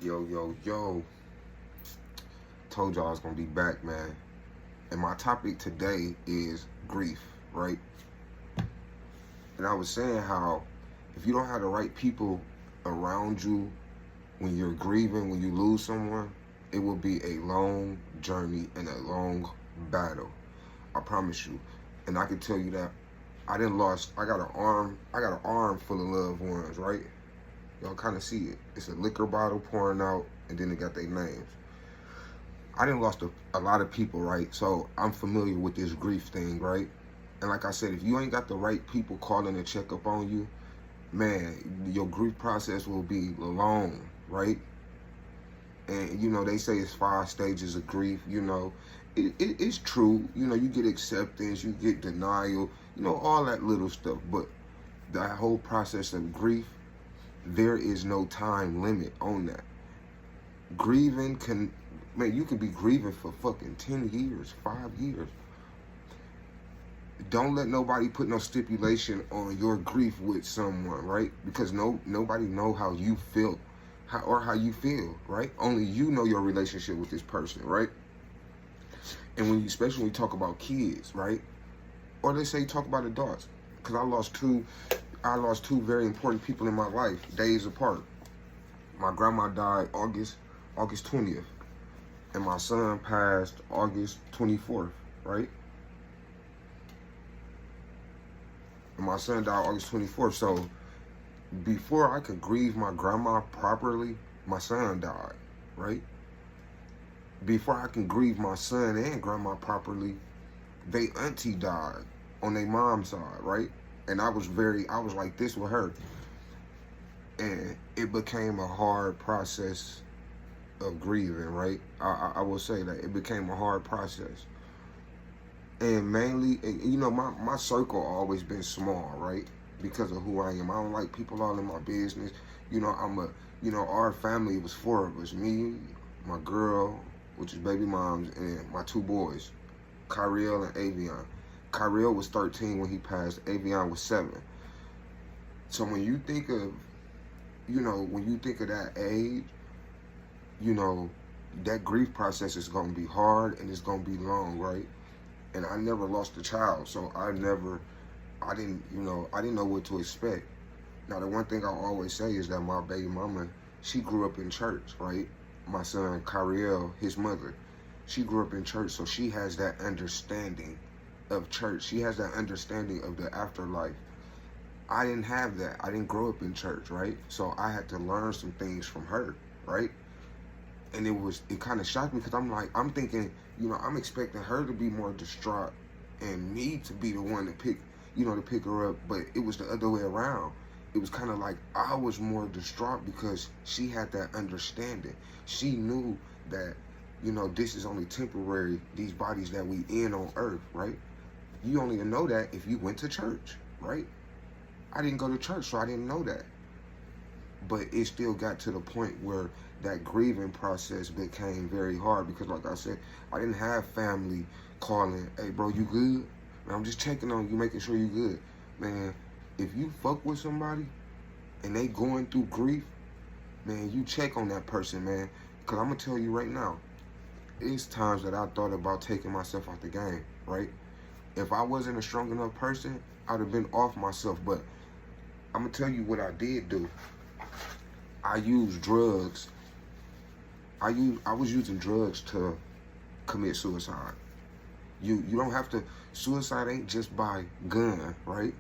Yo, yo, yo. Told y'all I was gonna be back, man. And my topic today is grief, right? And I was saying how if you don't have the right people around you when you're grieving, when you lose someone, it will be a long journey and a long battle. I promise you. And I can tell you that I got an arm full of loved ones, right? Y'all kind of see it. It's a liquor bottle pouring out, and then it got their names. I done lost a lot of people, right? So I'm familiar with this grief thing, right? And like I said, if you ain't got the right people calling to check up on you, man, your grief process will be long, right? And they say it's 5 stages of grief. It's true. You get acceptance, you get denial, all that little stuff. But that whole process of grief, there is no time limit on that. Grieving can, man, you can be grieving for fucking 10 years, 5 years. Don't let nobody put no stipulation on your grief with someone, right? Because nobody know how you feel, how you feel, right? Only you know your relationship with this person, right? And especially when you talk about kids, right? Or they say talk about adults, because I lost two very important people in my life days apart. My grandma died August 20th, and my son passed August 24th, right? And my son died August 24th. So before I could grieve my grandma properly, my son died, right? Before I can grieve my son and grandma properly, they auntie died on their mom's side, right? And I was like this with her. And it became a hard process of grieving, right? I will say that it became a hard process. And mainly, my circle always been small, right? Because of who I am. I don't like people all in my business. Our family was 4 of us. Me, my girl, which is baby moms, and my 2 boys, Kyriel and Avion. Kyriel was 13 when he passed. Avion was 7. So when you think of that age, that grief process is going to be hard and it's going to be long, right? And I never lost a child, so I didn't know what to expect. Now, the one thing I always say is that my baby mama, she grew up in church, right? My son, Kyriel, his mother, she grew up in church, so she has that understanding of church. She has that understanding of the afterlife. I didn't have that. I didn't grow up in church, right? So I had to learn some things from her, right? And it kind of shocked me because I'm thinking, I'm expecting her to be more distraught and me to be the one to pick her up. But it was the other way around. It was kind of like I was more distraught because she had that understanding. She knew that, this is only temporary, these bodies that we in on earth, right? You only know that if you went to church, right? I didn't go to church, so I didn't know that. But it still got to the point where that grieving process became very hard because, like I said, I didn't have family calling, hey, bro, you good? Man, I'm just checking on you, making sure you good. Man, if you fuck with somebody and they going through grief, man, you check on that person, man. Because I'm going to tell you right now, it's times that I thought about taking myself out the game, right? If I wasn't a strong enough person, I'd have been off myself. But I'm going to tell you what I did do. I used drugs. I was using drugs to commit suicide. You don't have to. Suicide ain't just by gun, right?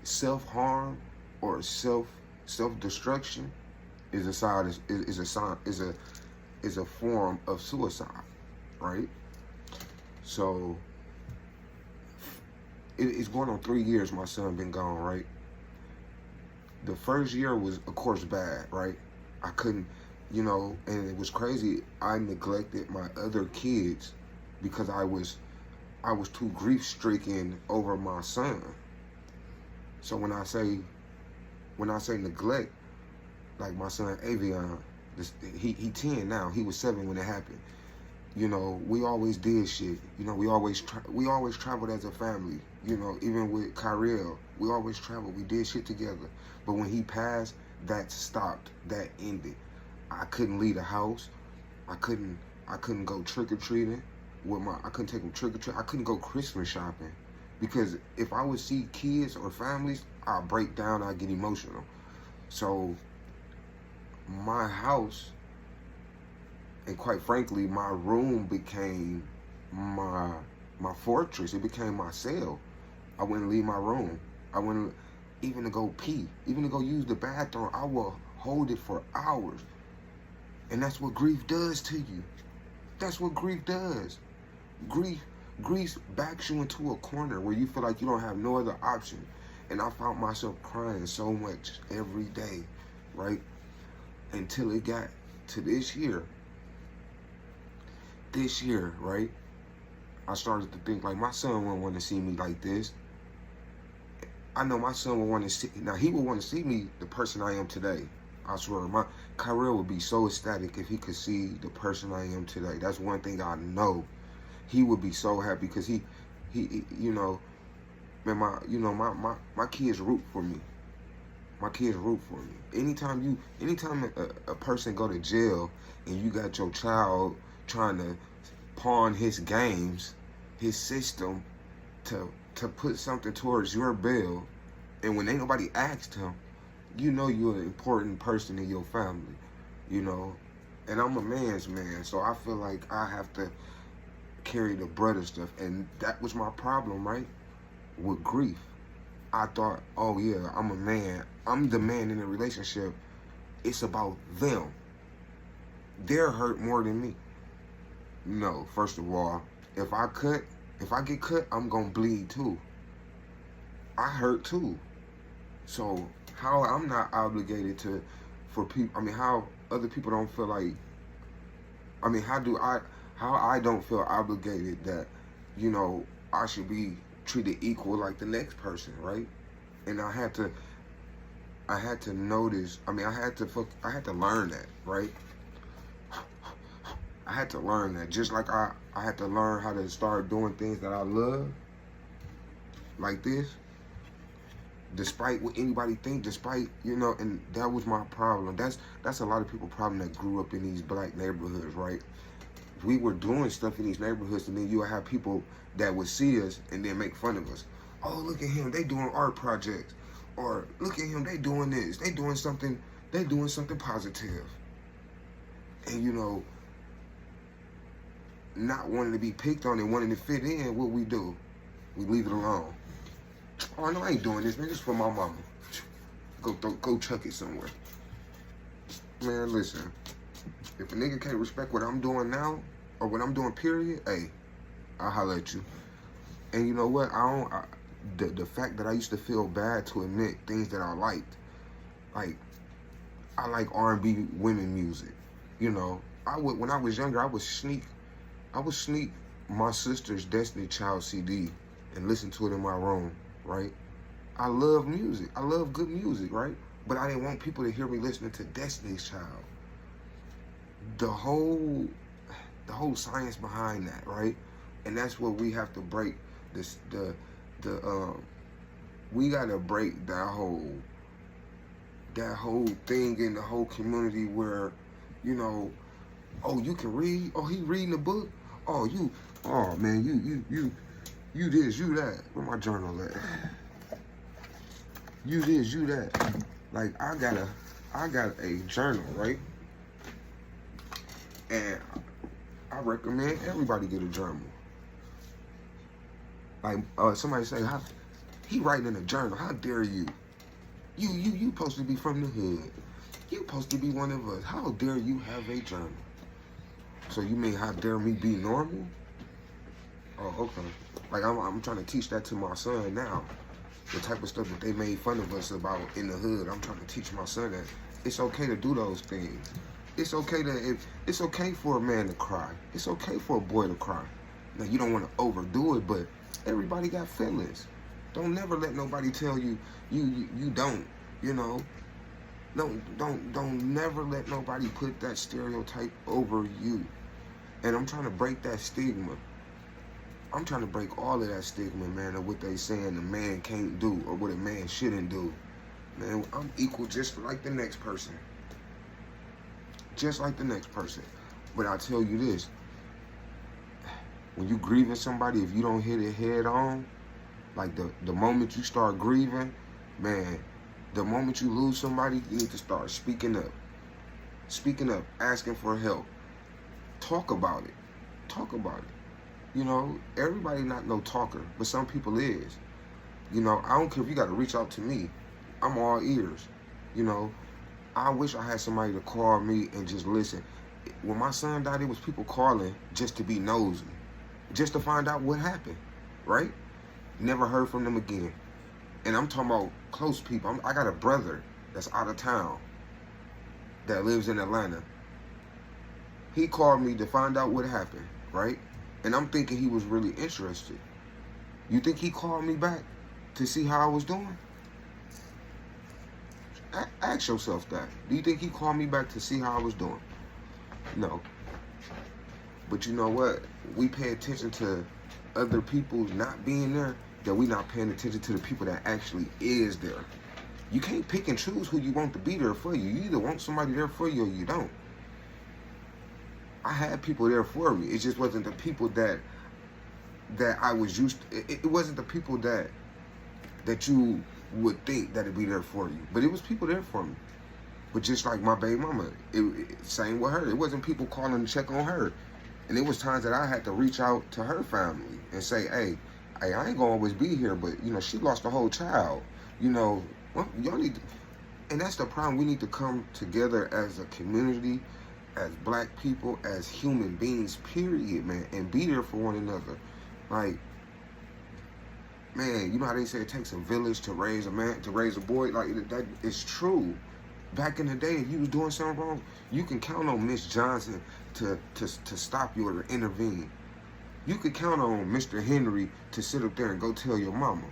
Self-harm or self-destruction is a form of suicide, right? So it's going on 3 years my son been gone, right? The first year was, of course, bad, right? I couldn't, and it was crazy. I neglected my other kids because I was too grief-stricken over my son. So when I say neglect, like my son Avion, he 10 now. He was 7 when it happened. We always did shit. We always traveled as a family. Even with Kyriel, we always traveled. We did shit together. But when he passed, that stopped. That ended. I couldn't leave the house. I couldn't go trick or treating with my. I couldn't take them trick or treat. I couldn't go Christmas shopping because if I would see kids or families, I'd break down. I'd get emotional. So my house, and quite frankly, my room became my fortress. It became my cell. I wouldn't leave my room. I wouldn't even to go pee, even to go use the bathroom. I will hold it for hours. And that's what grief does to you. That's what grief does. Grief backs you into a corner where you feel like you don't have no other option. And I found myself crying so much every day, right? Until it got to this year. This year, right? I started to think like my son wouldn't want to see me like this. I know my son would want to see, now he would want to see me the person I am today. I swear, Kyrell would be so ecstatic if he could see the person I am today. That's one thing I know. He would be so happy because he you know, man, my kids root for me. My kids root for me. Anytime a person go to jail and you got your child trying to pawn his games, his system to put something towards your bail, and when ain't nobody asked him, you know you're an important person in your family, you know. And I'm a man's man, so I feel like I have to carry the brother stuff, and that was my problem, right? With grief. I thought, oh yeah, I'm a man. I'm the man in the relationship. It's about them. They're hurt more than me. No, first of all, if I get cut, I'm gonna bleed too. I hurt too. So how I'm not obligated for people, I mean, how other people don't feel like, I mean, how I don't feel obligated that, you know, I should be treated equal like the next person, right? And I had to notice, I mean, I had to learn that, right? I had to learn that. Just like I had to learn how to start doing things that I love, like this, despite what anybody think, despite, you know, and that was my problem. That's a lot of people's problem that grew up in these black neighborhoods, right? We were doing stuff in these neighborhoods, and then you would have people that would see us and then make fun of us. Oh, look at him, they doing art projects. Or look at him, they doing this. They doing something positive. And you know, not wanting to be picked on and wanting to fit in, what we do? We leave it alone. Oh no, I ain't doing this, man. This is for my mama. Go chuck it somewhere. Man, listen. If a nigga can't respect what I'm doing now, or what I'm doing, period, hey, I'll holler at you. And you know what? The fact that I used to feel bad to admit things that I liked. Like, I like R&B women music. You know, when I was younger, I would sneak my sister's Destiny Child CD and listen to it in my room, right? I love music. I love good music, right? But I didn't want people to hear me listening to Destiny's Child. The whole science behind that, right? And that's what we have to break. We gotta break that whole thing in the whole community where, you know, oh, you can read. Oh, he reading a book. Oh, man, you this, you that. Where my journal at? You this, you that. Like I got a journal, right? And I recommend everybody get a journal. Like somebody say, he writing in a journal. How dare you? You supposed to be from the hood. You supposed to be one of us. How dare you have a journal? So you mean how dare me be normal? Oh, okay. Like I'm trying to teach that to my son now. The type of stuff that they made fun of us about in the hood. I'm trying to teach my son that it's okay to do those things. It's okay for a man to cry. It's okay for a boy to cry. Now you don't want to overdo it, but everybody got feelings. Don't never let nobody tell you you don't. You know. Don't never let nobody put that stereotype over you. And I'm trying to break that stigma. I'm trying to break all of that stigma, man, of what they saying a man can't do or what a man shouldn't do. Man, I'm equal just like the next person. Just like the next person. But I tell you this, when you grieving somebody, if you don't hit it head on, like the moment you start grieving, man, the moment you lose somebody, you need to start speaking up. Speaking up, asking for help. Talk about it. Talk about it. You know, everybody not no talker, but some people is. You know, I don't care if you got to reach out to me. I'm all ears. You know, I wish I had somebody to call me and just listen. When my son died, it was people calling just to be nosy, just to find out what happened, right? Never heard from them again. And I'm talking about close people. I got a brother that's out of town that lives in Atlanta. He called me to find out what happened, right? And I'm thinking he was really interested. You think he called me back to see how I was doing? Ask yourself that. Do you think he called me back to see how I was doing? No. But you know what? We pay attention to other people not being there, that we not paying attention to the people that actually is there. You can't pick and choose who you want to be there for you. You either want somebody there for you or you don't. I had people there for me. It just wasn't the people that I was used to. It wasn't the people that you would think that'd be there for you. But it was people there for me. But just like my baby mama, same with her. It wasn't people calling to check on her. And it was times that I had to reach out to her family and say, hey, I ain't gonna always be here, but you know, she lost a whole child. You know, well, y'all need to, and that's the problem. We need to come together as a community, as black people, as human beings, period, man, and be there for one another. Like, man, you know how they say it takes a village to raise a man, to raise a boy? Like, that is true. Back in the day, if you was doing something wrong, you can count on Miss Johnson to stop you or to intervene. You could count on Mr. Henry to sit up there and go tell your mama.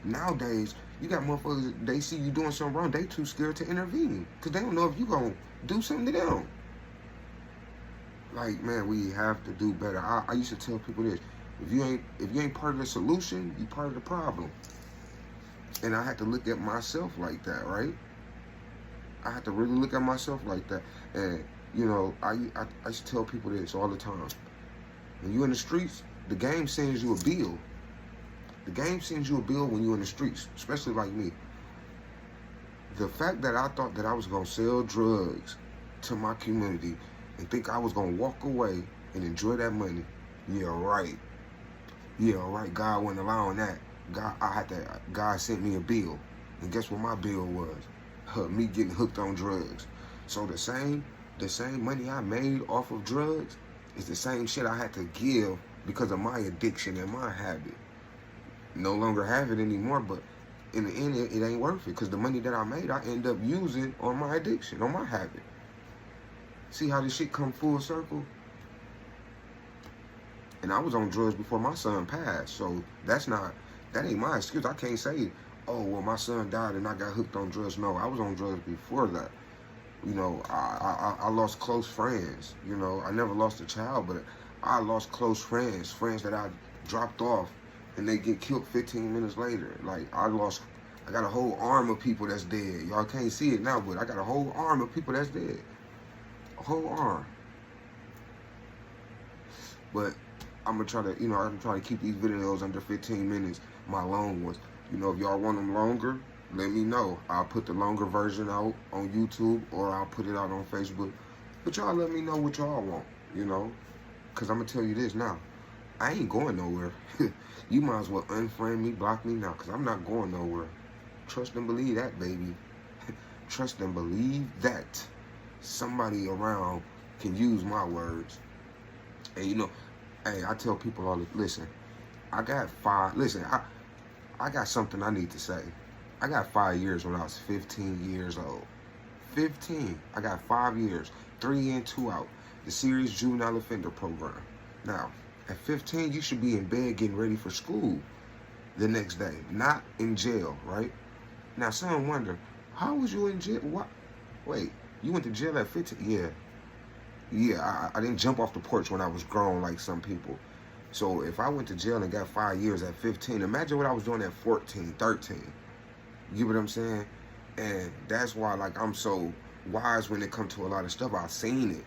Nowadays, you got motherfuckers, they see you doing something wrong, they too scared to intervene because they don't know if you gonna do something to them. Like, man, we have to do better. I used to tell people this: if you ain't part of the solution, you part of the problem. And I had to look at myself like that, right? I had to really look at myself like that. And you know, I used to tell people this all the time: when you in the streets, the game sends you a bill. The game sends you a bill when you're in the streets, especially like me. The fact that I thought that I was gonna sell drugs to my community and think I was gonna walk away and enjoy that money, yeah, right. Yeah, right. God wasn't allowing that. God sent me a bill. And guess what my bill was? Me getting hooked on drugs. So the same money I made off of drugs is the same shit I had to give because of my addiction and my habit. No longer have it anymore, but in the end, it ain't worth it because the money that I made, I end up using on my addiction, on my habit. See how this shit come full circle? And I was on drugs before my son passed, so that ain't my excuse. I can't say, oh, well, my son died and I got hooked on drugs. No, I was on drugs before that. You know, I lost close friends. You know, I never lost a child, but I lost close friends that I dropped off and they get killed 15 minutes later. Like, I got a whole arm of people that's dead. Y'all can't see it now, but I got a whole arm of people that's dead. A whole arm. But I'm gonna try to keep these videos under 15 minutes, my long ones. You know, if y'all want them longer, let me know. I'll put the longer version out on YouTube or I'll put it out on Facebook. But y'all let me know what y'all want, you know? Because I'm gonna tell you this now. I ain't going nowhere. You might as well unfriend me, block me now, because I'm not going nowhere. Trust and believe that, baby. Trust and believe that. Somebody around can use my words. And you know, hey, I tell people all this, listen, I got something I need to say. I got 5 years when I was 15 years old. 15. I got 5 years. 3 in, 2 out. The Serious Juvenile Offender Program. Now, at 15, you should be in bed getting ready for school the next day, not in jail, right? Now, some wonder, how was you in jail? What? Wait, you went to jail at 15? Yeah, I didn't jump off the porch when I was grown like some people. So if I went to jail and got 5 years at 15, imagine what I was doing at 14, 13. You get what I'm saying? And that's why, like, I'm so wise when it comes to a lot of stuff. I've seen it.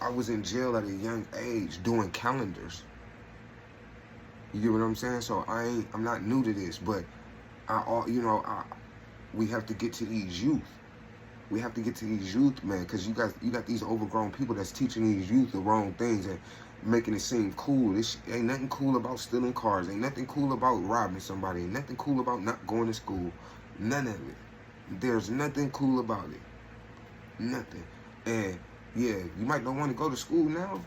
I was in jail at a young age doing calendars. You get what I'm saying? So I'm not new to this, but we have to get to these youth. We have to get to these youth, man, because you got these overgrown people that's teaching these youth the wrong things and making it seem cool. This ain't nothing cool about stealing cars. Ain't nothing cool about robbing somebody. Ain't nothing cool about not going to school. None of it. There's nothing cool about it. Nothing. And yeah, you might not want to go to school now.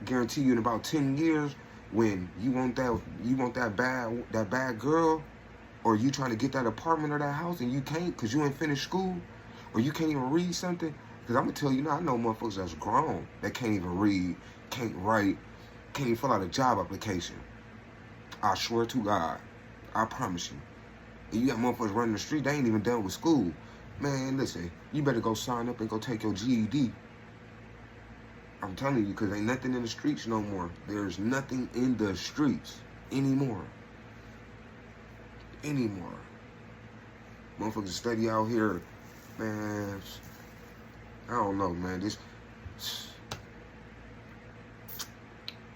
Guarantee you in about 10 years, when you want that bad girl, or you trying to get that apartment or that house and you can't because you ain't finished school, or you can't even read something. Because I'm going to tell you now, I know motherfuckers that's grown that can't even read, can't write, can't even fill out a job application. I swear to God. I promise you. And you got motherfuckers running the street, they ain't even done with school. Man, listen, you better go sign up and go take your GED. I'm telling you, because ain't nothing in the streets no more. There's nothing in the streets anymore. Motherfuckers study out here, man. I don't know, man.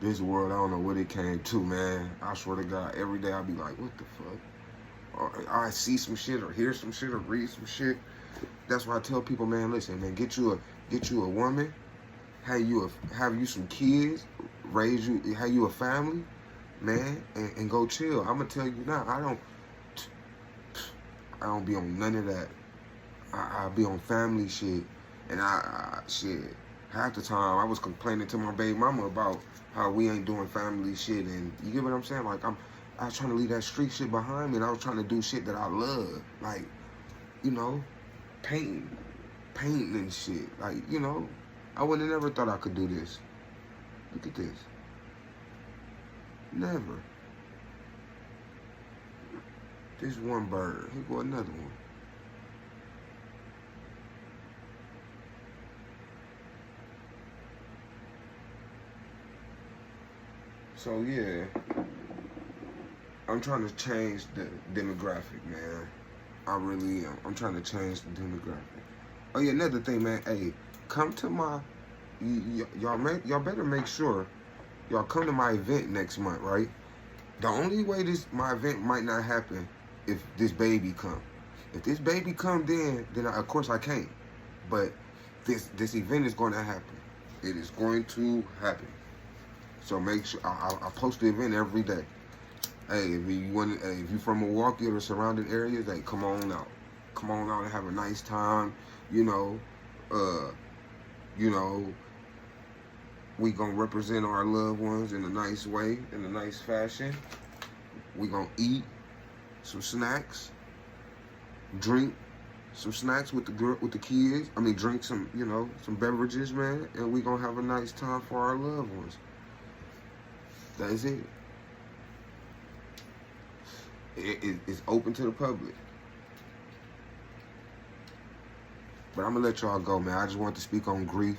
This world, I don't know what it came to, man. I swear to God, every day I be like, what the fuck? Or I see some shit, or hear some shit, or read some shit. That's why I tell people, man, listen, man, get you a woman, have you some kids, have you a family, man, and go chill. I'm gonna tell you now, I don't be on none of that. I be on family shit, and shit. Half the time I was complaining to my baby mama about how we ain't doing family shit, and you get what I'm saying? Like I was trying to leave that street shit behind me, and I was trying to do shit that I love, like, painting and shit. Like, I would have never thought I could do this. Look at this. Never. This one bird. Here go another one. So yeah, I'm trying to change the demographic, man. I really am. I'm trying to change the demographic. Oh yeah, another thing, man. Hey, come to my y'all better make sure y'all come to my event next month, right? The only way my event might not happen if this baby come. If this baby come, then of course I can't. But this event is going to happen. It is going to happen. So make sure I post the event every day. Hey, if you from Milwaukee or the surrounding areas, hey, come on out. Come on out and have a nice time. We gonna represent our loved ones in a nice way, in a nice fashion. We gonna eat some snacks, drink some snacks with the kids. I mean, drink some beverages, man, and we gonna have a nice time for our loved ones. That's it. It's open to the public. But I'm gonna let y'all go, man. I just want to speak on grief.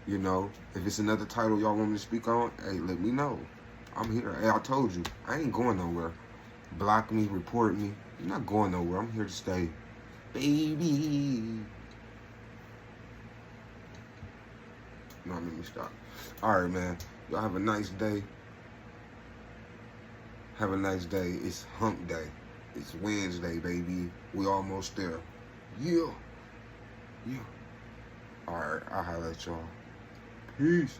If it's another title y'all want me to speak on, hey, let me know. I'm here. Hey, I told you, I ain't going nowhere. Block me, report me. You're not going nowhere. I'm here to stay. Baby. No, let me stop. All right, man. Y'all have a nice day. Have a nice day. It's hump day. It's Wednesday, baby. We almost there. Yeah. All right, I'll holler at y'all. Peace.